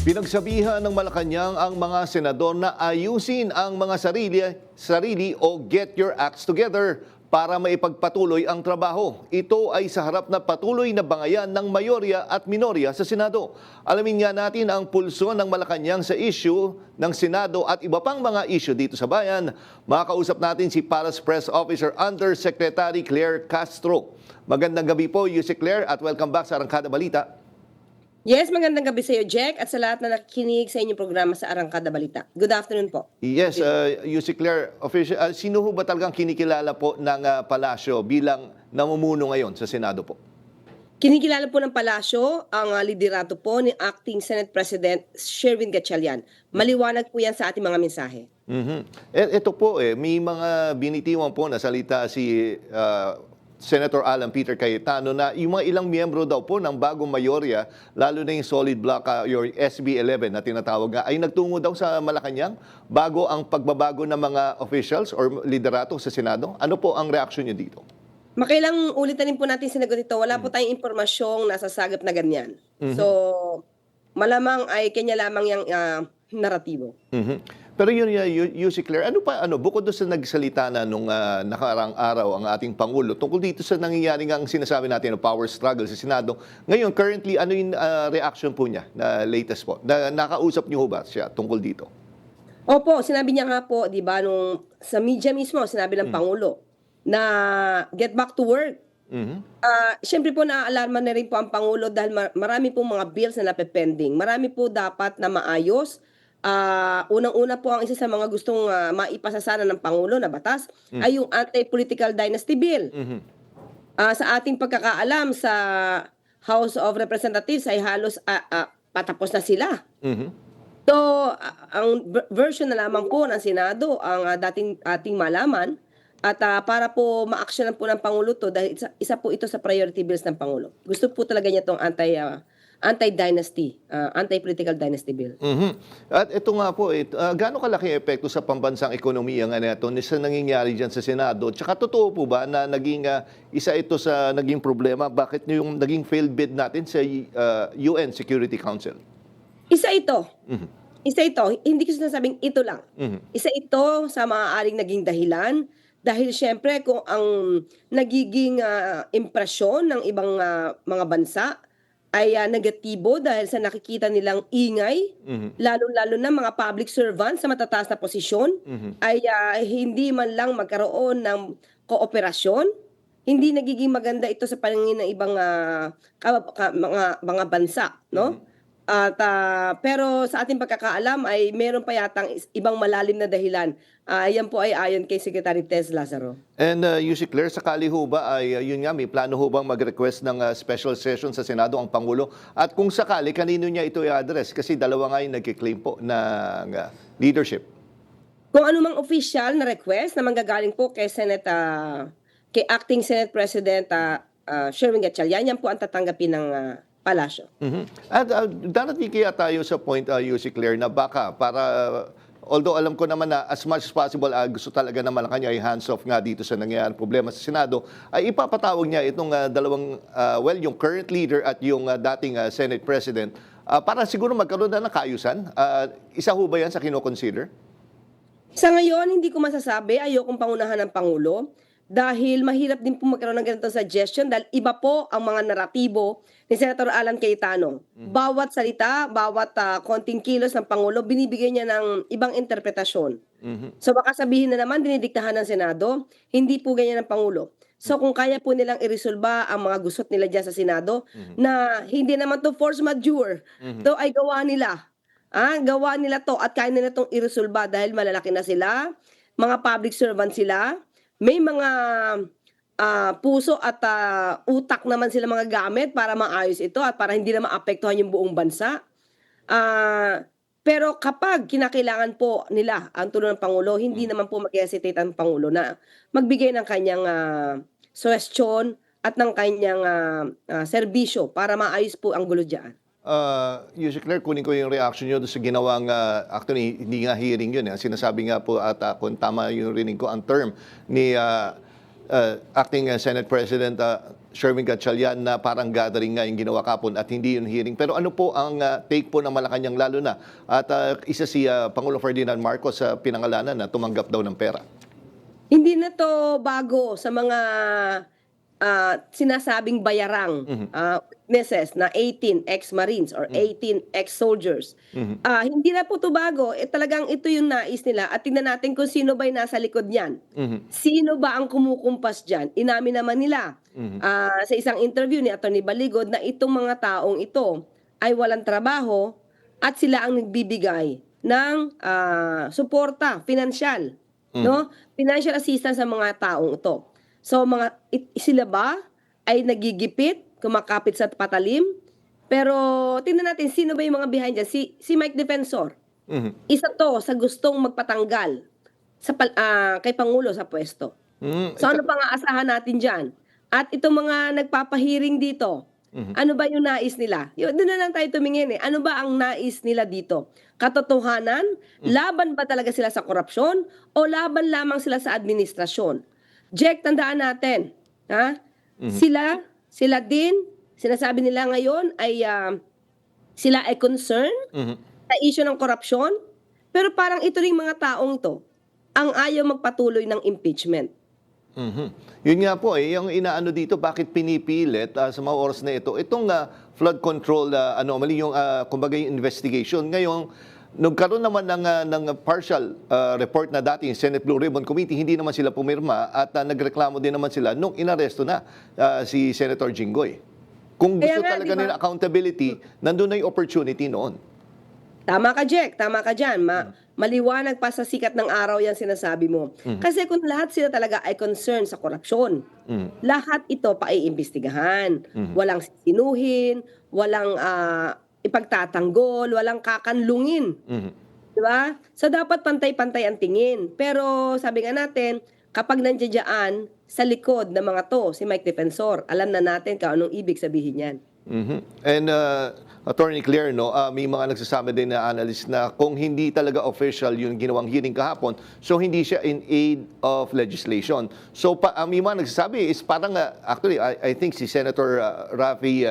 Pinagsabihan ng Malacanang ang mga senador na ayusin ang mga sarili o get your acts together para maipagpatuloy ang trabaho. Ito ay sa harap na patuloy na bangayan ng mayorya at minorya sa Senado. Alamin nga natin ang pulso ng Malacanang sa issue ng Senado at iba pang mga issue dito sa bayan. Makakausap natin si Palace Press Officer Undersecretary Claire Castro. Magandang gabi po, Yusek Claire, at welcome back sa Arangkada Balita. Yes, magandang gabi sa iyo, Jack, at sa lahat na nakikinig sa inyong programa sa Arangkada Balita. Good afternoon po. Yes, Yusek Claire, official, sino ho ba talagang kinikilala po ng palasyo bilang namumuno ngayon sa Senado po? Kinikilala po ng palasyo ang liderato po ni Acting Senate President Sherwin Gatchalian. Maliwanag po yan sa ating mga mensahe. Ito po, may mga binitiwan po na salita si Senator Alan Peter Cayetano na yung mga ilang miyembro daw po ng bagong mayorya, lalo na yung solid block, yung SB11 na tinatawag nga, ay nagtungo daw sa Malacanang bago ang pagbabago ng mga officials or liderato sa Senado. Ano po ang reaksyon niyo dito? Makailang ulitin po natin sinagot ito. Wala po tayong impormasyong nasasagap na ganyan. So, malamang ay kanya lamang yung naratibo. Pero yun, Yusek Claire, bukod doon sa nagsalita na nung nakaraang araw ang ating Pangulo, tungkol dito sa nangyayari ang sinasabi natin ng power struggle sa Senado, ngayon, currently, ano yung reaction po niya na latest po? Nakausap niyo ba siya tungkol dito? Opo, sinabi niya nga po, di ba, nung sa media mismo, sinabi ng Pangulo na get back to work. Siyempre po naaalarma na rin po ang Pangulo dahil marami po mga bills na napepending. Marami po dapat na maayos. Unang-una po ang isa sa mga gustong maipasa sana ng Pangulo na batas ay yung Anti-Political Dynasty Bill. Sa ating pagkakaalam sa House of Representatives ay halos patapos na sila. So, ang version na lamang po ng Senado ang ating malaman at para po ma-actionan po ng Pangulo to dahil isa po ito sa priority bills ng Pangulo. Gusto po talaga niya itong anti-dynasty, anti-political dynasty bill. At ito nga po, gaano kalaki epekto sa pambansang ekonomiya nga nito sa nangyayari dyan sa Senado? Tsaka totoo po ba na naging isa ito sa naging problema? Bakit yung naging failed bid natin sa UN Security Council? Isa ito. Isa ito. Hindi ko sinasabing ito lang. Isa ito sa maaaring naging dahilan dahil syempre kung ang nagiging impresyon ng ibang mga bansa ay negatibo dahil sa nakikita nilang ingay, lalo-lalo na mga public servants sa matataas na posisyon, ay hindi man lang magkaroon ng kooperasyon. Hindi nagiging maganda ito sa paningin ng ibang mga bansa, no? At pero sa ating pagkakaalam ay meron pa yatang ibang malalim na dahilan. Yan po ay ayon kay Secretary Tez Lazaro. And Yusek Claire, sakali ho ba ay yun nga, may plano ho bang mag-request ng special session sa Senado ang Pangulo? At kung sakali, kanino niya ito i-address? Kasi dalawa nga yung nagkiklaim po ng leadership. Kung anumang official na request na manggagaling po kay kay Acting Senate President Sherwin Gatchalian, yan po ang tatanggapin ng palasyo. At darating kaya tayo sa point, Yusek Claire, na baka para, although alam ko naman na as much as possible, gusto talaga na Malacanang ay hands-off nga dito sa nangyayari problema sa Senado, ay ipapatawag niya itong dalawang, yung current leader at yung dating Senate President, para siguro magkaroon na ng kaayusan. Isa ho ba yan sa kinoconsider? Sa ngayon, hindi ko masasabi, ayokong pangunahan ng Pangulo dahil mahirap din po magkaroon ng ganitong suggestion dahil iba po ang mga naratibo ni Senator Alan Cayetano. Bawat salita, bawat konting kilos ng Pangulo, binibigyan niya ng ibang interpretasyon. So baka sabihin na naman, dinidiktahan ng Senado, hindi po ganyan ng Pangulo. So kung kaya po nilang iresolba ang mga gusot nila dyan sa Senado, na hindi naman to force majeure, to ay gawa nila. Gawa nila to at kaya nila itong iresolba dahil malalaki na sila, mga public servant sila, may mga puso at utak naman sila mga gamit para maayos ito at para hindi na maapektuhan yung buong bansa. Pero kapag kinakailangan po nila ang tulong ng Pangulo, hindi naman po mag-hesitate ang Pangulo na magbigay ng kanyang suwestyon at ng kanyang serbisyo para maayos po ang gulo dyan. Yusek Claire, kunin ko yung reaction nyo sa ginawang, actually, hindi nga hearing yun. Sinasabi nga po at kung tama yung rinig ko, ang term ni Acting Senate President Sherwin Gatchalian na parang gathering nga yung ginawa kapon at hindi yung hearing. Pero ano po ang take po ng Malacanang lalo na? At isa si Pangulo Ferdinand Marcos sa pinangalanan na tumanggap daw ng pera. Hindi na to bago sa mga sinasabing bayarang witnesses na 18 ex-Marines or 18 ex-soldiers. Hindi na po to bago. Talagang ito yung nais nila. At tingnan natin kung sino ba yung nasa likod niyan. Sino ba ang kumukumpas dyan? Inamin naman nila sa isang interview ni Atty. Baligod na itong mga taong ito ay walang trabaho at sila ang nagbibigay ng suporta, financial. No? Financial assistance sa mga taong ito. So sila ba ay nagigipit, kumakapit sa patalim? Pero tingnan natin sino ba yung mga behind dyan. Si Mike Defensor. Isa to sa gustong magpatanggal sa kay Pangulo sa pwesto. So ano pang aasahan natin dyan? At itong mga nagpapahiring dito, ano ba yung nais nila? Doon na lang tayo tumingin eh. Ano ba ang nais nila dito? Katotohanan? Laban ba talaga sila sa korupsyon? O laban lamang sila sa administrasyon? Jack, tandaan natin, ha? Sila din, sinasabi nila ngayon ay sila ay concerned sa issue ng korupsyon, pero parang ito ring mga taong ito ang ayaw magpatuloy ng impeachment. Yun nga po yung inaano dito, bakit pinipilit sa mga oras na ito, itong flood control anomaly, yung kumbaga yung investigation. Ngayon, nagkaroon naman ng partial report na dati yung Senate Blue Ribbon Committee, hindi naman sila pumirma at nagreklamo din naman sila nung inaresto na si Senator Jinggoy. Kung gusto talaga nila accountability, nandun na yung opportunity noon. Tama ka, Jack. Tama ka dyan. Maliwanag pa sa sikat ng araw yan sinasabi mo. Kasi kung lahat sila talaga ay concerned sa korupsyon, lahat ito pa ay imbestigahan. Walang sinuhin, walang ipagtatanggol, walang kakanlungin. Diba? So dapat pantay-pantay ang tingin. Pero sabi nga natin, kapag nandiyan sa likod ng mga to, si Mike Defensor, alam na natin kung anong ibig sabihin yan. And Attorney Claire, no, may mga nagsasabi din na analyst na kung hindi talaga official yung ginawang hearing kahapon, so hindi siya in aid of legislation. So may mga nagsasabi is parang, actually, I think si Senator Raffy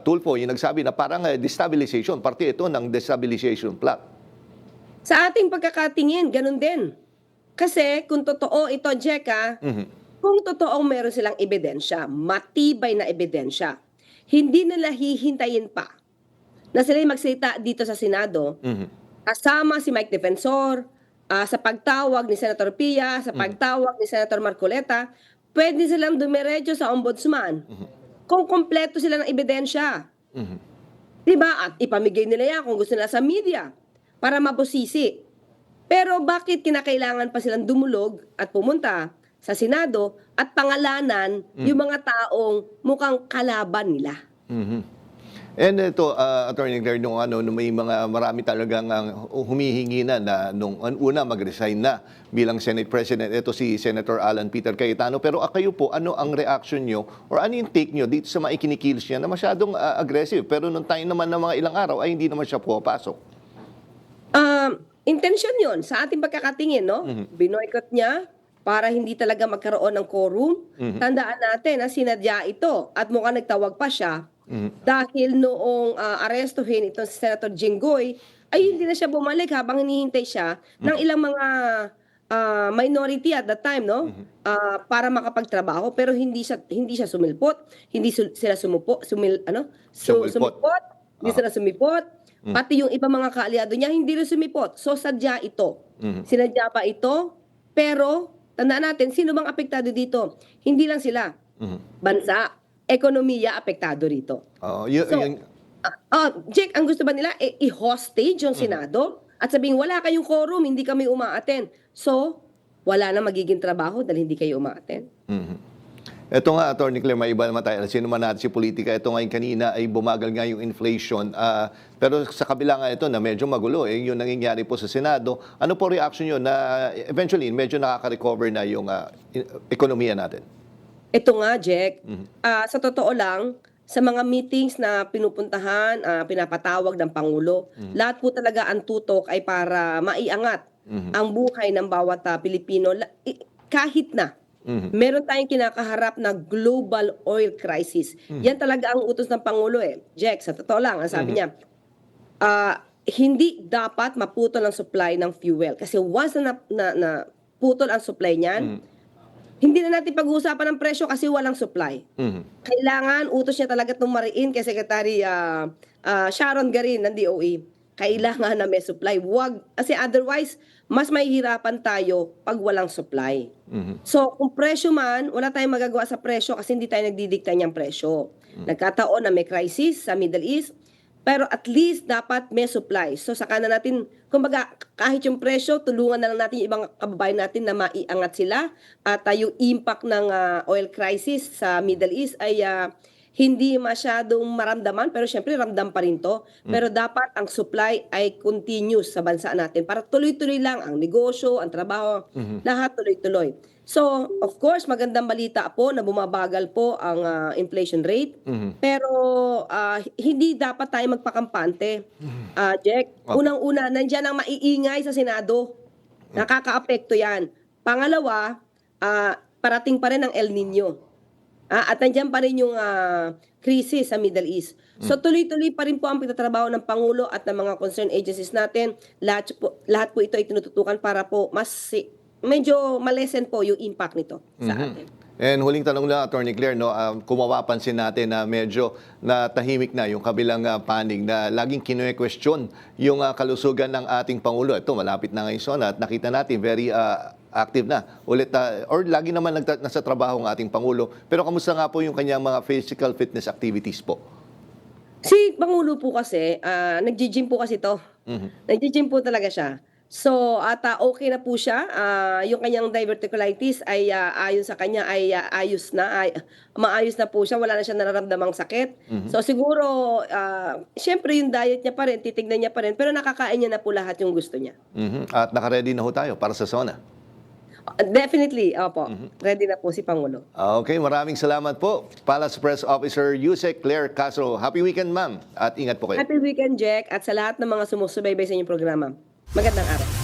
Tulfo yung nagsabi na parang destabilization, parte ito ng destabilization plot. Sa ating pagkakatingin, ganun din. Kasi kung totoo ito, Jeka, kung totoong meron silang ebidensya, matibay na ebidensya, hindi nila hihintayin pa na sila magsalita dito sa Senado, kasama si Mike Defensor, sa pagtawag ni Senator Pia, sa pagtawag ni Senator Marcoleta, pwede silang dumiretso sa ombudsman kung kompleto sila ng ebidensya. Diba? At ipamigay nila yan kung gusto nila sa media para mabusisi. Pero bakit kinakailangan pa silang dumulog at pumunta sa Senado at pangalanan yung mga taong mukhang kalaban nila? And ito, Attorney Claire, nung may mga marami talagang humihingi na nung una mag-resign na bilang Senate President, ito si Senator Alan Peter Cayetano. Pero kayo po, ano ang reaction nyo or ano yung take nyo dito sa mga ikinikilos niya na masyadong aggressive? Pero nung tayo naman ng mga ilang araw ay hindi naman siya pumapasok. Intention yon sa ating pagkakatingin, no? Binoykot niya para hindi talaga magkaroon ng quorum. Tandaan natin na sinadya ito at mukhang nagtawag pa siya dahil noong arestuhin itong si Senator Jinggoy, ay hindi na siya bumalik habang hinihintay siya ng ilang mga minority at that time, no? Para makapagtrabaho, pero hindi siya sumilpot, hindi sila sumilpot, hindi sila sumipot. Pati yung ibang mga kaalyado niya, hindi rin sumipot. So, sadya ito. Sinadya pa ito, pero tandaan natin, sino bang apektado dito? Hindi lang sila. Bansa, ekonomiya apektado rito. Jake, ang gusto ba nila, i-hostage yung Senado at sabihin, wala kayong quorum, hindi kami umaaten. So, wala na magiging trabaho dahil hindi kayo umaaten. Ito nga, Attorney Claire, may iba naman tayo. Sino man natin si politika, ito ngayon kanina ay bumagal nga yung inflation. Pero sa kabila nga ito na medyo magulo, yung nangyayari po sa Senado. Ano po reaction nyo na eventually medyo nakaka-recover na yung ekonomiya natin? Ito nga, Jack, sa totoo lang, sa mga meetings na pinupuntahan, pinapatawag ng Pangulo, lahat po talaga ang tutok ay para maiangat ang buhay ng bawat Pilipino kahit na meron tayong kinakaharap na global oil crisis. Yan talaga ang utos ng Pangulo eh. Jack, sa totoo lang, ang sabi niya, hindi dapat maputol ang supply ng fuel. Kasi once na putol ang supply niyan, hindi na natin pag-uusapan ng presyo kasi walang supply. Kailangan, utos niya talaga tumariin kay Secretary Sharon Garin ng DOE. Kailangan na may supply. Kasi otherwise, mas mahihirapan tayo pag walang supply. So, kung presyo man, wala tayong magagawa sa presyo kasi hindi tayo nagdidikta niyang presyo. Nagkataon na may crisis sa Middle East, pero at least dapat may supply. So, saka na natin, kumbaga, kahit yung presyo, tulungan na lang natin yung ibang kababayan natin na maiangat sila. At yung impact ng oil crisis sa Middle East ay hindi masyadong maramdaman, pero syempre ramdam pa rin to. Pero dapat ang supply ay continuous sa bansa natin para tuloy-tuloy lang ang negosyo, ang trabaho, lahat tuloy-tuloy. So, of course, magandang balita po na bumabagal po ang inflation rate. Pero hindi dapat tayo magpakampante. Jack, unang-una, nandiyan ang maiingay sa Senado. Nakakaapekto yan. Pangalawa, parating pa rin ang El Nino. At nandiyan pa rin yung crisis sa Middle East. So tuloy-tuloy pa rin po ang pagtatrabaho ng Pangulo at ng mga concerned agencies natin. Lahat po ito ay tinututukan para po medyo malesen po yung impact nito sa atin. And huling tanong lang, Attorney Claire, no, kung mapapansin natin na medyo natahimik na yung kabilang panig na laging kine-question yung kalusugan ng ating Pangulo. Ito, malapit na ngayon at nakita natin very active na ulit or lagi naman nasa trabaho ng ating Pangulo. Pero kamusta nga po yung kanyang mga physical fitness activities po? Si Pangulo po kasi, nag-gym po kasi to. Nag-gym po talaga siya. So, okay na po siya. Yung kanyang diverticulitis ay ayon sa kanya ay ayos na. Maayos na po siya. Wala na siya nararamdamang sakit. So, siguro, syempre yung diet niya pa rin, titignan niya pa rin. Pero nakakain niya na po lahat yung gusto niya. At nakaready na ho tayo para sa SONA. Definitely, opo. Ready na po si Pangulo. Okay, maraming salamat po. Palace Press Officer Yusek Claire Castro. Happy weekend, ma'am. At ingat po kayo. Happy weekend, Jack. At sa lahat ng mga sumusubaybay sa inyong programa. Magandang araw.